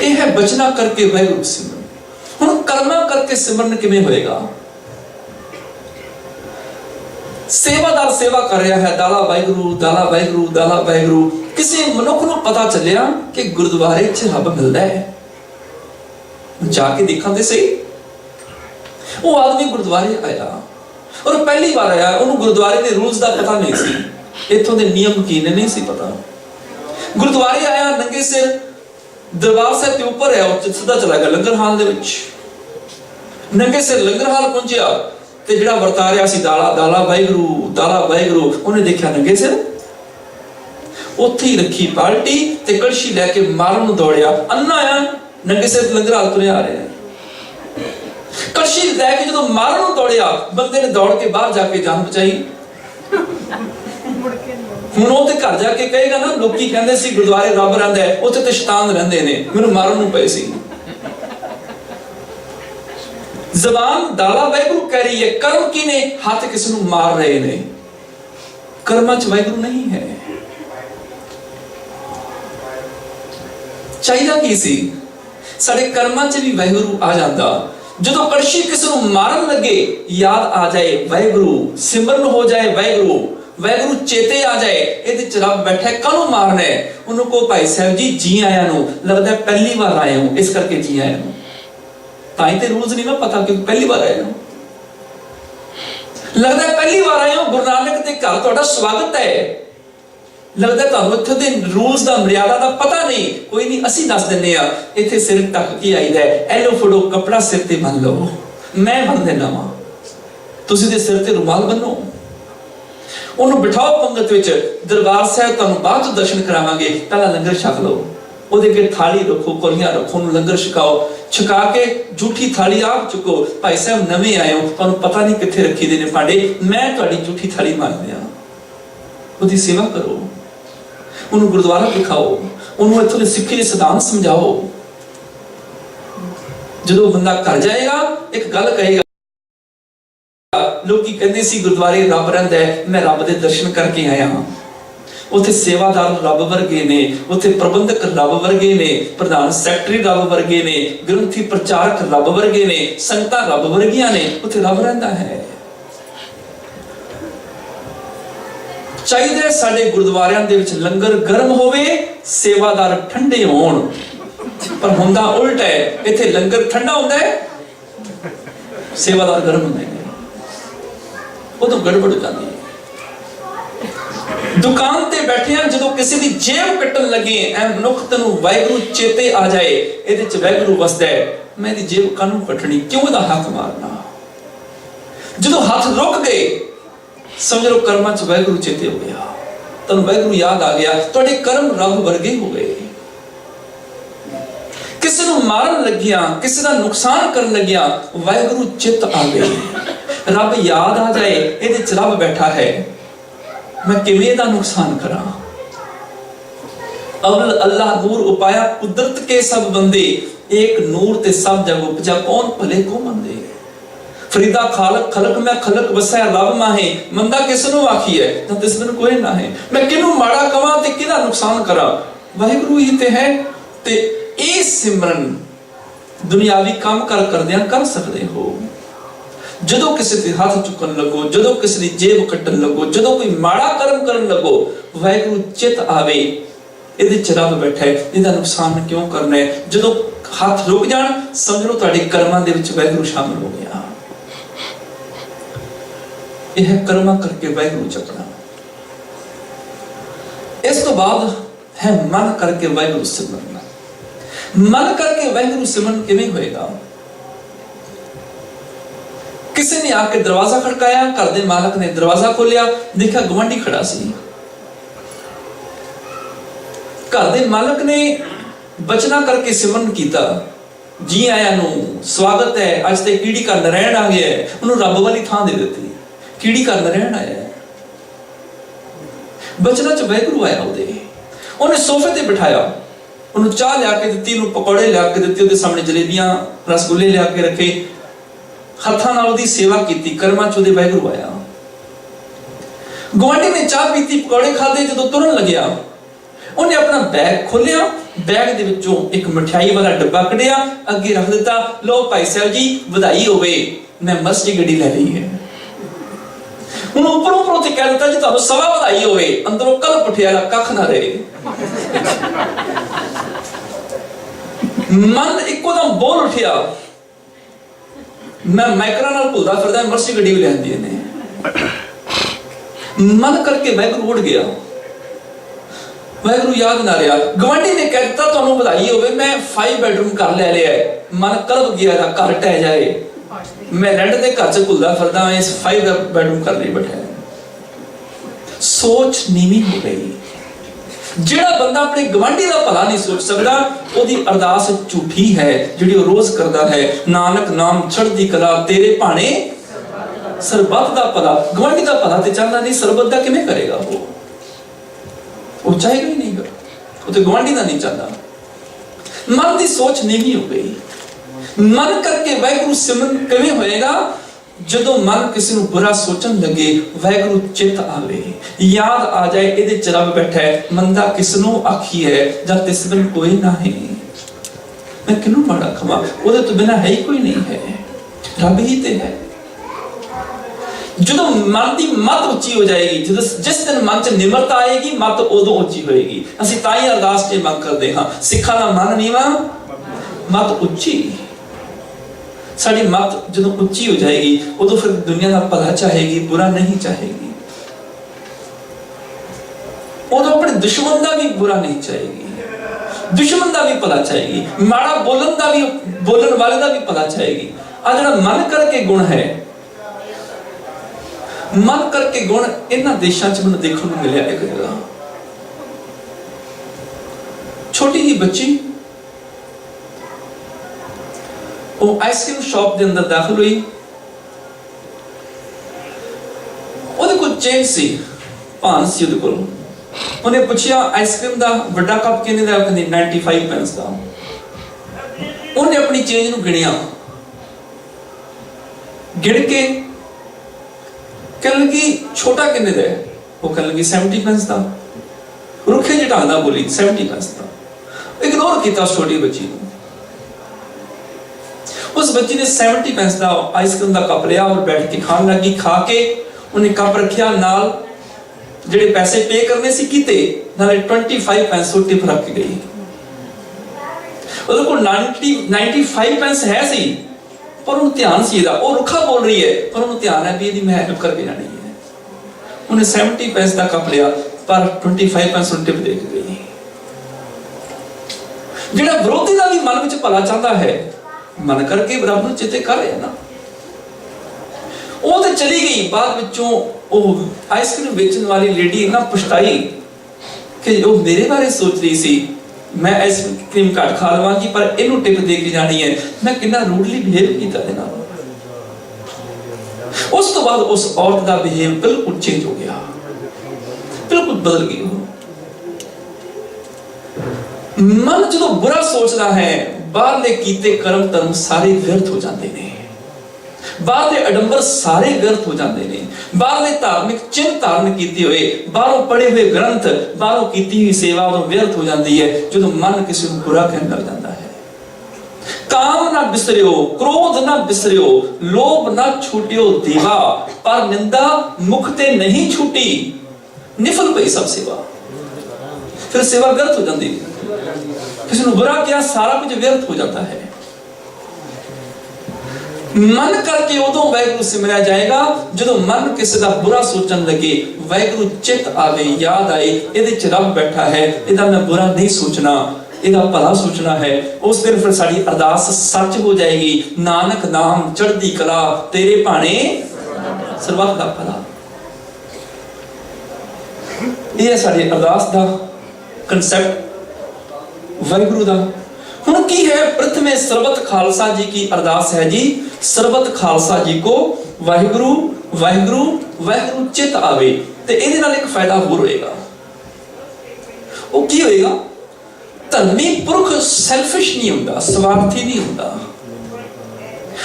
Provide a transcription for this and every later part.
यह है बचना करके वाहिगुरू सिमरन। हुण कर्मा करके सिमरन किवें होएगा? सेवादार सेवा कर रहा है, दाला वाहिगुरू दाला वाहिगुरू दाला वाहिगुरू। किसी मनुख नूं पता चलिया कि गुरुद्वारे च रब मिलदा है, जाके देखा तो सही। वो आदमी गुरुद्वारे आया और पहली बार आया, उन्होंने गुरुद्वारे के रूल्स का पता नहीं सी, इत्थों के नियम की ने नहीं सी पता। गुरुद्वारे आया नंगे सिर, दरबार साहब के ऊपर है, सीधा चला गया लंगर हाल दे विच। नंगे सिर लंगर हाल पहुंचया ते जिहड़ा वरता रहा सी दाला दाला वाहिगुरू, उन्हें देखा नंगे सिर, उत्थे ही रखी पार्टी ते कड़छी लैके मारन नूं दौड़िया। अन्ना आया नंगे सिर लंगर हाल तुरे आ रहे हैं, कड़छी लैके जदों मारन नूं दौड़िया, बंदे ने दौड़ के बाहर जाके जान बचाई। हुण ओह ते घर जाके कहेगा ना, लोकी कहंदे सी गुरुद्वारे रब रहिंदा है, उत्थे ते शैतान रहिंदे ने, मैनूं मारन नूं पए सी। जबान दाला वाहिगुरू कह रही है, कर्म की ने हाथ किसी नूं मार रहे ने, कर्मां च वाहिगुरू नहीं है। चाहिदा की सी साडे कर्मां च भी वाहिगुरू आ जांदा। जदों कड़छी किसी नूं मारन लगे याद आ जाए वाहिगुरू, सिमरन हो जाए वाहिगुरू, वाहिगुरू चेते आ जाए, इहदे च रब बैठा है, कानूं मारना है। उन्होंने को भाई साहब जी जी आया नूं, लगदा पहली बार आए हो इस करके जी आया नूं, ताई ते रूल्स नहीं ना पता क्योंकि पहली बार आए हो। लगदा पहली बार आए हो, गुरु नानक दे घर तुहाडा स्वागत है, लगदा तुहानूं इत्थे दे रूल्स दा मर्यादा दा पता नहीं। कोई नहीं, असीं दस दिंदे आ, इत्थे सिर ढक के आईदा है, ए लो फड़ो कपड़ा सिर ते बन लो, मैं बन देना वा, तुसीं दे सिर ते रुमाल बन्नो, उन्होंने बिठाओ पंगत विच। दरबार साहब तुहानूं बाद च दर्शन करावांगे, पहला लंगर छक लो, ओहदे अगे थाली रखो, कोलियां रखो, उन्होंने लंगर छकाओ, छका के झूठी थाली आप चुको। भाई साहब नवे आए हो, तुहानूं पता नहीं कित्थे रखी दे ने भांडे, मैं तुहाडी झूठी थाली मान लिया, ओहदी सेवा करो, उन्होंने गुरुद्वारा दिखाओ, उन्होंने इत्थों दे सिੱਖੀ दे सिद्धांत समझाओ। जदों बंदा घर जाएगा एक गल कहेगा, लोकी कहंदे सी गुरुद्वारे रब रहिंदा है, मैं रब दे दर्शन करके आया हां, उत्थे सेवादार रब वर्गे ने, उत्थे प्रबंधक रब वर्गे ने, प्रधान सैकटरी रब वर्गे ने, ग्रंथी प्रचारक रब वर्गे ने, संगतां रब वर्गियां ने, उत्थे रब रहिंदा है। चाहिए साडे गुरुद्वारियां दे विच लंगर गर्म होवे, सेवादार ठंडे होण, पर हुंदा उल्टा है, इत्थे लंगर ठंडा हुंदा है, सेवादार गर्म हुंदे ने, उदों गड़बड़ हो जाती है। दुकान ते बैठे हैं, जदों किसी दी जेब कट्टन लगे, ऐ मनुख तैनूं वाहिगुरू चेते आ जाए, इहदे च वाहिगुरू वसदा है, मैं दी जेब कानूं कट्टनी, क्यों इहदा हाथ मारना? जदों हाथ रुक गए समझ लो कर्मां च वाहिगुरू चेते हो गया, तैनूं वाहिगुरू याद आ गया, तुहाडे कर्म रब वर्गे हो गए। किसी नूं मारन लगिया, किसी दा नुकसान करन लगिया, वाहिगुरू चित आ गए, रब याद आ जाए, इहदे च रब बैठा है, मैं किवें दा नुकसान करा। अवल अल्लाह नूर उपाया, कुदरत के सब बंदे, एक नूर ते सब जग उपजा, कौन भले को मंदे। फरीदा खालक खलक मैं खलक वसै रब माहे, मंदा किसनूं आखी है तां तिस बिन कोई ना है। मैं किनूं माड़ा कवां ते किहदा नुकसान करा, वाहिगुरू ही ते है। ते इह सिमरन दुनियावी काम करदियां कर सकदे हो। जदों किसी ते हाथ चुकन लगो, जदों किसी दी जेब कट्टन लगो, जदों कोई माड़ा कर्म करन लगो, वाहिगुरू चित आवे, इहदे च रब बैठा है, इहदा नुकसान क्यों करना है। जदों हाथ रुक जाण, समझ लो तुहाडे कर्मां दे विच वाहिगुरू शामिल हो गया। यह कर्मा करके वाहिगुरू जपना। इस तो बाद है मन करके वाहिगुरू सिमरना। मन करके वाहिगुरू सिमरन किवें होएगा? किसी ने आके दरवाजा खड़काया, घर दे मालक ने दरवाजा खोलिया, देखा गवांढी खड़ा सी। घर दे मालक ने बचना करके सिमरन कीता, जी आया नूं स्वागत है, अज ते कीड़ी घर नरैण आ गया है, उन्होंने रब वाली थां दे दित्ती, कीड़ी घर नरैण आया है। बचना च वाहिगुरू आया, उन्हें सोफे ते बिठाया, उन्हें चाह लिया के दित्ती, पकौड़े लिया के दित्ते, उहदे सामने जलेबियां रसगुल्ले लिया के रखे, हत्थां नाल उहदी सेवा कीती, कर्मां च उहदे वाहिगुरू आया। गुआंढी ने चाह पीती, पकौड़े खाधे, जदों तुरन लग्या उन्हें अपने अपना बैग खोलिया, बैग दे विचों एक मिठाई वाला डब्बा कढ़िया, अगे रख दिता, लो भाई साहब जी बधाई होवे, मैं मर्सी गड्डी ले ली है। हुण उपरों ते कह दिता जी तुहानूं सवा बधाई होवे, अंदरों कल पुठिया कख ना रहे। मन इको दम बोल उठिया, मैं माइकरा नाल भुलदा फिरदा, मर्सी गड्डी भी लैंदी ने। मन करके वाहिगुरू उड़ गया, वाहिगुरू याद ना रहा। गवांढी ने कह दिता तुहानूं बधाई होवे, मैं 5 बेडरूम घर ले लिया है। मन कलप गया, घर टह जाए, मैं रेंट दे घर च भुलदा फिरदा, मैं इस 5 बेडरूम घर ले बैठा। सोच नीवी हो गई। ਜਿਹੜਾ ਬੰਦਾ ਆਪਣੇ ਗਵਾਂਢੀ ਦਾ ਭਲਾ ਨਹੀਂ ਸੋਚ ਸਕਦਾ, ਉਹਦੀ ਅਰਦਾਸ ਝੂਠੀ ਹੈ ਜਿਹੜੀ ਉਹ ਰੋਜ਼ ਕਰਦਾ ਹੈ। ਨਾਨਕ ਨਾਮ ਚੜ੍ਹਦੀ ਕਲਾ, ਤੇਰੇ ਭਾਣੇ ਸਰਬੱਤ ਦਾ ਭਲਾ। ਗਵਾਂਢੀ ਦਾ ਭਲਾ ਤੇ ਚਾਹੁੰਦਾ ਨਹੀਂ, ਸਰਬੱਤ ਦਾ ਕਿਵੇਂ ਕਰੇਗਾ? ਉਹ ਚਾਹੇਗਾ ਹੀ ਨਹੀਂ, ਉਹ ਤੇ ਗਵਾਂਢੀ ਦਾ ਨਹੀਂ ਚਾਹੁੰਦਾ। ਮਨ ਦੀ ਸੋਚ ਨੀਵੀਂ ਹੋ ਗਈ। ਮਨ ਕਰਕੇ ਵਾਹਿਗੁਰੂ ਸਿਮਰਨ ਕਿਵੇਂ ਹੋਏਗਾ? ਜਦੋਂ ਮਨ ਕਿਸੇ ਨੂੰ ਬੁਰਾ ਸੋਚਣ ਲੱਗੇ, ਵਾਹਿਗੁਰੂ ਚਿੱਤ ਆਵੇ, ਯਾਦ ਆ ਜਾਏ ਇਹਦੇ ਚ ਰੱਬ ਬੈਠਾ ਹੈ। ਮੰਦਾ ਕਿਸ ਨੂੰ ਆਖੀ ਹੈ ਜਦ ਤਿਸ ਬਿਨ ਕੋਈ ਨਹੀਂ, ਮੈਂ ਕਿਹਨੂੰ ਮਾੜਾ ਕਹਾਂ, ਉਹਦੇ ਤੋਂ ਬਿਨਾਂ ਹੈ ਹੀ ਕੋਈ ਨਹੀਂ ਹੈ, ਰੱਬ ਹੀ ਤੇ ਹੈ। ਜਦੋਂ ਮਨ ਦੀ ਮੱਤ ਉੱਚੀ ਹੋ ਜਾਏਗੀ, ਜਦੋਂ ਜਿਸ ਦਿਨ ਮਨ ਚ ਨਿਮਰਤਾ ਆਏਗੀ, ਮੱਤ ਉਦੋਂ ਉੱਚੀ ਹੋਏਗੀ। ਅਸੀਂ ਤਾਂ ਹੀ ਅਰਦਾਸ ਚ ਮੰਗ ਕਰਦੇ ਹਾਂ, ਸਿੱਖਾਂ ਦਾ ਮਨ ਨੀਵਾਂ, ਮੱਤ ਉੱਚੀ। साड़ी मत जो उच्ची हो जाएगी, उदों फिर दुनिया का भला चाहेगी, बुरा नहीं चाहेगी। उदों अपने दुश्मन का भी बुरा नहीं चाहेगी, दुश्मन का भी भला चाहेगी, माड़ा बोलन का भी, बोलन वाले का भी भला चाहेगी। आ जिहड़ा मन करके गुण है, मन करके गुण इन्हां देशां च मैनूं देखण नूं मिलिया। एक जगह छोटी जी बच्ची वो आइसक्रीम शॉप के अंदर दाखिल हुई, ਉਹਦੇ ਕੋਲ ਚੇਂਜ ਸੀ, ਭਾਨ ਸੀ ਉਹਦੇ ਕੋਲ। ਉਹਨੇ ਪੁੱਛਿਆ ਆਈਸਕ੍ਰੀਮ ਦਾ ਵੱਡਾ ਕੱਪ ਕਿੰਨੇ ਦਾ? ਕਹਿੰਦੀ 95 ਪੈਂਸ ਦਾ। ਉਹਨੇ ਆਪਣੀ ਚੇਂਜ ਨੂੰ ਗਿਣਿਆ, ਗਿਣ ਕੇ ਕਹਿਣ ਲੱਗੀ ਛੋਟਾ ਕਿੰਨੇ ਦਾ ਹੈ? ਉਹ ਕਹਿਣ ਲੱਗੀ 70 ਪੈਂਸ ਦਾ। ਰੁੱਖੇ ਜਿਹੇ ਢੰਗ ਨਾਲ ਬੋਲੀ 70 ਪੈਂਸ ਦਾ। ਇਗਨੋਰ ਕੀਤਾ ਉਸ ਛੋਟੀ ਬੱਚੀ ਨੂੰ। उस बच्ची ने 70 पैंस का आइसक्रीम का कप लिया और बैठ के खान लगी। खा के उन्हें कप रखिया, नाल जेडे पैसे पे करने सी कीते, नाले 25 पैंस टिप रख के गई। ਉਹਦੇ ਕੋਲ 95 ਪੈਂਸ ਹੈ ਸੀ, ਪਰ ਉਹਨੂੰ ਧਿਆਨ ਸੀ ਇਹਦਾ। ਉਹ ਰੁੱਖਾ ਬੋਲ ਰਹੀ ਹੈ, ਪਰ ਉਹਨੂੰ ਧਿਆਨ ਹੈ ਵੀ ਇਹਦੀ ਮੈਂ ਹੈਲਪ ਕਰਕੇ ਜਾਣੀ ਹੈ। ਉਹਨੇ 70 ਪੈਂਸ ਦਾ ਕੱਪ ਲਿਆ, ਪਰ 25 ਪੈਂਸ ਨੂੰ ਟਿਪ ਦੇ ਕੇ ਗਈ। ਜਿਹੜਾ ਵਿਰੋਧੀ ਦਾ ਵੀ ਮਨ ਵਿੱਚ ਭਲਾ ਚਾਹੁੰਦਾ ਹੈ, मन करके रब नूं चिते कर रहे ना, वो तो चली गई। बाद विचों वो आइसक्रीम बेचने वाली लेडी इन्ना पछताई कि वो मेरे बारे सोच रही सी, मैं आइसक्रीम घट खा लवांगी पर इनू टिप दे के जानी है। मैं कितना रूडली बिहेव किया दे नाल। उस तो बाद उस औरत का बिहेव बिल्कुल चेंज हो गया, बिल्कुल बदल गई। मन जो बुरा सोचता है, बाहरले कीते कर्म धर्म सारे व्यर्थ हो जाते हैं, बाहरले अडंबर सारे व्यर्थ हो जाते हैं। बाहरले धार्मिक चिन्ह धारण कीते हुए, बाहरों पढ़े हुए ग्रंथ, बाहरों कीती हुई सेवा उदों व्यर्थ हो जाती है जो मन किसी को बुरा कहने लग जाता है। काम ना बिसरियो, क्रोध ना बिसरियो, लोभ ना छूटियो देवा, पर निंदा मुख ते नहीं छूटी, निफल पई सब सेवा। फिर सेवा व्यर्थ हो जाती है। किसी ने बुरा किया, सारा कुछ व्यर्थ हो जाता है। मन करके उदों वाहिगुरू सिमरिया जाएगा जो मन किसी का बुरा सोचन लगे, वाहिगुरू चित आवे, याद आए इहदे च रब बैठा है, इहदा मैं बुरा नहीं सोचना, इहदा भला सोचना है। उस दिन फिर साडी अरदास सच हो जाएगी। नानक नाम चढ़दी कला, तेरे भाणे सर्वत दा भला। यह साडी अरदास दा कंसेप्ट वाहिगुरू दा। हुण की है? प्रथमे सरबत खालसा जी की अरदास है जी। सरबत खालसा जी को वाहिगुरू वाहिगुरू वाहिगुरू चित आवे। ते इहदे नाल एक फायदा होर होएगा। वो की होएगा? धर्मी पुरख सैल्फिश नहीं हुंदा, स्वार्थी नहीं हुंदा।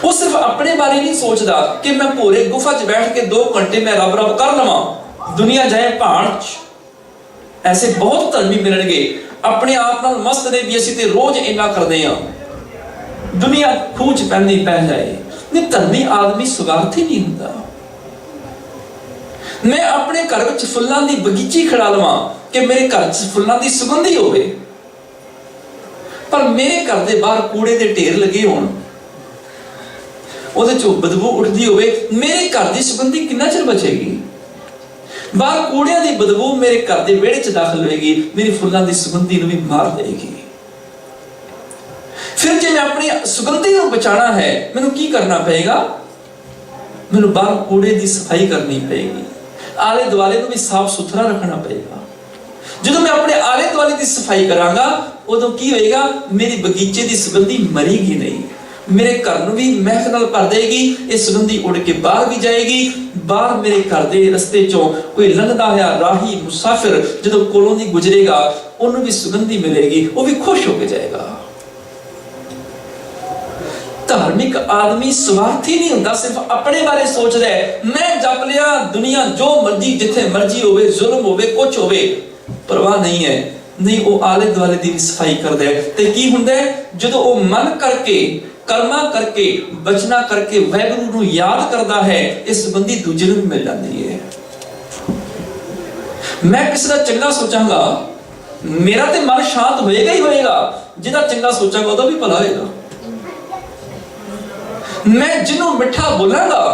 वो सिर्फ अपने बारे नहीं सोचता कि मैं भोरे गुफा च बैठ के 2 घंटे मैं रब रब कर लवां, दुनिया जाए भाण च। ऐसे बहुत धर्मी मिलणगे अपने आप नाल मस्त ने भी असीं ते रोज इन्ना करदे हां, दुनिया खूह च पैंदी पै जाए। नहीं, धर्मी आदमी स्वार्थी नहीं हुंदा। मैं अपने घर विच फुल्लां दी बगीची खड़ा लवां कि मेरे घर च फुल्लां दी सुगंधी होवे, पर मेरे घर दे बाहर कूड़े दे ढेर लगे होण, ਉਹਦੇ ਚੋਂ ਬਦਬੂ ਉੱਠਦੀ ਹੋਵੇ, ਮੇਰੇ ਘਰ ਦੀ ਸੁਗੰਧੀ ਕਿੰਨਾ ਚਿਰ ਬਚੇਗੀ? ਬਾਹਰ ਕੂੜਿਆਂ ਦੀ ਬਦਬੂ ਮੇਰੇ ਘਰ ਦੇ ਵਿਹੜੇ 'ਚ ਦਾਖਲ ਹੋਏਗੀ, ਮੇਰੀ ਫੁੱਲਾਂ ਦੀ ਸੁਗੰਧੀ ਨੂੰ ਵੀ ਮਾਰ ਦੇਗੀ। ਫਿਰ ਜੇ ਮੈਂ ਆਪਣੀ ਸੁਗੰਧੀ ਨੂੰ ਬਚਾਉਣਾ ਹੈ, ਮੈਨੂੰ ਕੀ ਕਰਨਾ ਪਏਗਾ? ਮੈਨੂੰ ਬਾਹਰ ਕੂੜੇ ਦੀ ਸਫਾਈ ਕਰਨੀ ਪਏਗੀ, ਆਲੇ ਦੁਆਲੇ ਨੂੰ ਵੀ ਸਾਫ਼ ਸੁਥਰਾ ਰੱਖਣਾ ਪਏਗਾ। ਜਦੋਂ ਮੈਂ ਆਪਣੇ ਆਲੇ ਦੁਆਲੇ ਦੀ ਸਫਾਈ ਕਰਾਂਗਾ, ਉਦੋਂ ਕੀ ਹੋਏਗਾ? ਮੇਰੀ ਬਗੀਚੇ ਦੀ ਸੁਗੰਧੀ ਮਰੇਗੀ ਨਹੀਂ, मेरे घर नूं भी महक नाल भर देगी। ये सुगंधी उड़ के बाहर भी जाएगी। बाहर मेरे घर दे रस्ते चों कोई लंघदा होया राही मुसाफिर जदों कोलों दी गुजरेगा, उन्होंने भी सुगंधी मिलेगी, वो भी खुश होके जाएगा। धार्मिक आदमी स्वार्थी नहीं हुंदा, सिर्फ अपने बारे सोचदा है। मैं जप लिया, दुनिया जो मर्जी जिथे मर्जी होवे, जुल्म होवे, कुछ होवे, परवाह नहीं है। नहीं, वो आले दुआले दी सफाई करदा है। ते की हुंदा है? जदों वो मन करके कर्मा करके बचना करके वाहिगुरू नूं याद करता है, इस संबंधी दूजे नूं भी मिल जाती है। मैं किसी का चंगा सोचांगा, मेरा ते मन शांत होएगा ही होएगा, जिहदा चंगा सोचांगा उहदा भी भला होएगा। मैं जिन्हों मिठा बोलांगा,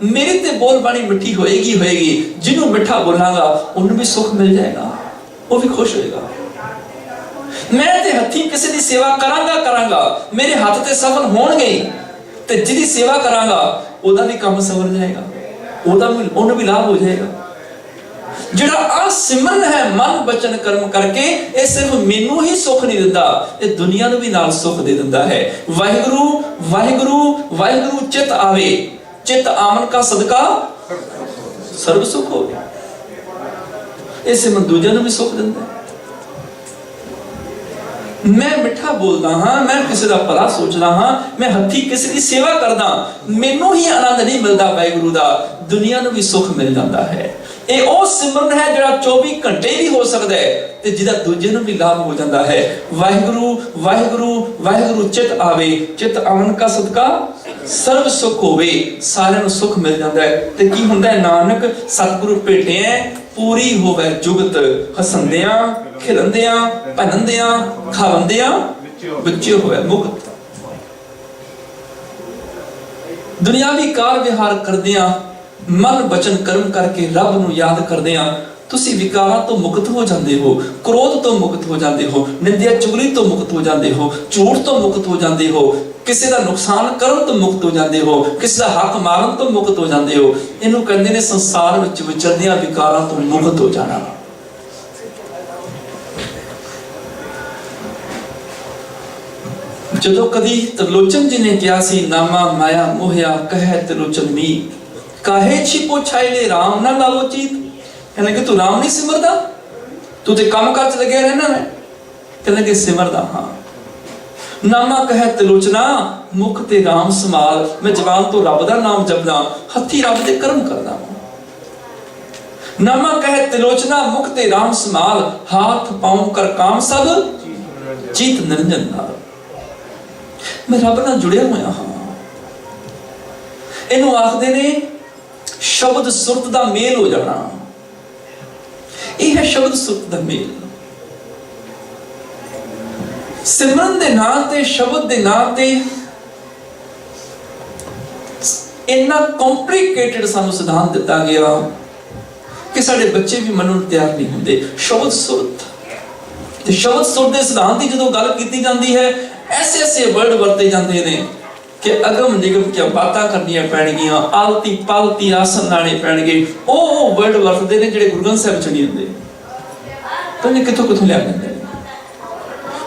मेरी ते बोल बाणी मिठी होएगी होएगी, जिन्हों मिठा बोलांगा उन्हें भी सुख मिल जाएगा, वो भी खुश होएगा। मैं ते हथी किसी दी सेवा करांगा, मेरे हाथ ते सफल होणगे, ते जिहदी सेवा करांगा ओदा भी काम सवर जाएगा, ओदा भी उन्हें भी लाभ हो जाएगा। जिहड़ा आ सिमरन है मन बचन कर्म करके, ये सिर्फ मैनू ही सुख नहीं दिंदा, ये दुनिया नूं भी नाल सुख दे दिंदा है। वाहिगुरू वाहिगुरू वाहिगुरू चित आवे, चित आवन का सदका सर्व सुख हो। ये सिमरन दूजिआं नूं भी सुख दिंदा है। मैं मिठा बोलदा हाँ, मैं किसी का भला सोचदा हाँ, मैं हथी किसी की सेवा करदा, मैनू ही आनंद नहीं मिलता वाहिगुरू दा, दुनिया नूं भी सुख मिल जाता है। ये वो सिमरन है जिहड़ा 24 घंटे भी हो सकता है, ते जिहदा दूजे नूं भी लाभ हो जाता है। वाहिगुरू वाहिगुरू वाहिगुरू चित आवे, चित आवन का सदका सर्व सुख होवे, सारिआं नूं सुख मिल जाता है। ते की हुंदा है? नानक सतगुरु भेटिया पूरी होवे जुगत, हसंदियां खिलंदियां भनंदियां खावंदियां बच्चे होवे मुक्त। दुनियावी कार विहार करदियां मन बचन कर्म करके रब नूं याद करदियां तुसी विकारां तो मुक्त हो जाते हो, क्रोध तो मुक्त हो जाते हो, निंदिया चुगली तो मुक्त हो जाते हो, झूठ तो मुक्त हो जाते हो, किसी का नुकसान करन तो मुक्त हो जाते हो, किसी का हक मारन तो मुक्त हो जाते हो। इनू कहते ने संसार विच विचरदियां विकारां तो मुक्त हो जाना। जदों कदी त्रिलोचन जी ने कहा सी, नामा माया मोहिया कहे त्रिलोचन मी, काहे छिपो छाइले राम ना लालो चीत। कहने कि तू राम नहीं सिमरदा, तू ते काम काज च लगे रहना है। कहने कि सिमरदा हाँ। नामा कहे त्रिलोचना मुख ते राम संभाल, मैं जवान तो रब दा नाम जपदा, हथी रब दे कर्म करदा। नामा कहे त्रिलोचना मुख ते राम संभाल, हाथ पांव कर काम सब जीत निरंजन नाल। मैं रब नाल जुड़िया होया हाँ। इनू आखदे ने शब्द सुरत दा मेल हो जाना। यह है शब्द सुरत दा मेल। सिमरन दे नाम ते शब्द दे नाम ते इन्ना कॉम्प्लिकेटेड सानू सिद्धांत दिता गया कि साडे बच्चे भी मनन तैयार नहीं होंदे। शब्द सुरत ते शब्द सुरत दे सिद्धांत की जदों गल कीती जांदी है, ऐसे ऐसे वर्ड वरते जाते हैं कि अगम निगम क्या बातां करनियां पैणगियां, आलती पालती आसन लाने पैणगे। ओ वर्ड वरतदे ने जिहड़े गुरु ग्रंथ साहिब च नहीं हुंदे, पता कित्थों कित्थों लिया दिंदे।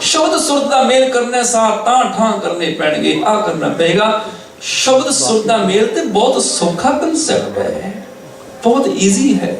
शब्द सुरत दा मेल करने सा तां ठां करने पैणगे, आ करना पेगा। शब्द सुरत दा मेल ते बहुत सौखा कंसेप्ट है, बहुत ईजी है।